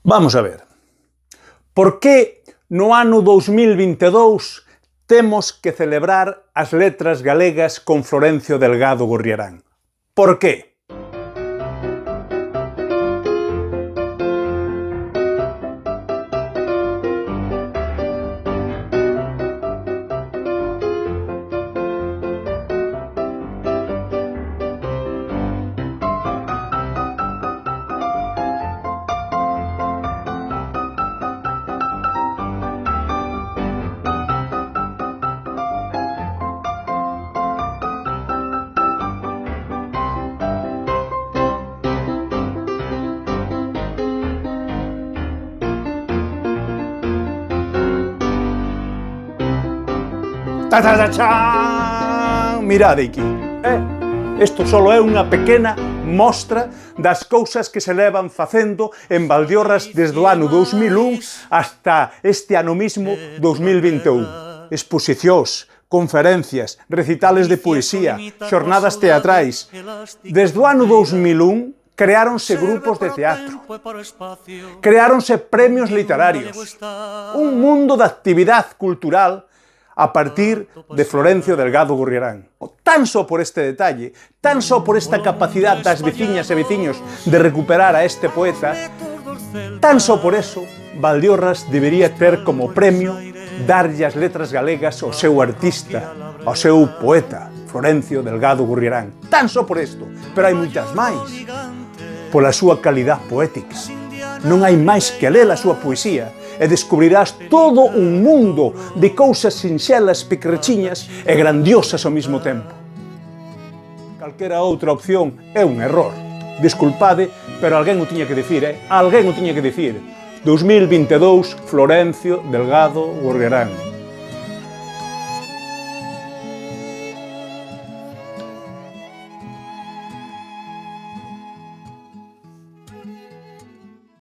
Vamos a ver. Por que no ano 2022 temos que celebrar as letras galegas con Florencio Delgado Gurriarán? Por que? Mirade aquí. Isto só é unha pequena mostra das cousas que se levan facendo en Valdeorras desde o ano 2001 hasta este ano mismo 2021. Exposicións, conferencias, recitales de poesía, xornadas teatrais. Desde o ano 2001 creáronse grupos de teatro, creáronse premios literarios, un mundo de actividade cultural a partir de Florencio Delgado Gurriarán. Tan só por este detalle, tan só por esta capacidade das veciñas e veciños de recuperar a este poeta, tan só por eso, Valdeorras debería ter como premio darlle as letras galegas ao seu artista, ao seu poeta, Florencio Delgado Gurriarán. Tan só por isto, pero hai moitas máis. Pola súa calidad poética. Non hai máis que ler a súa poesía e descubrirás todo un mundo de cousas sinxelas, pequerrechiñas e grandiosas ao mesmo tempo. Calquera outra opción é un error. Desculpade, pero alguén o tiña que dicir, Alguén o tiña que dicir. 2022, Florencio Delgado Gurriarán.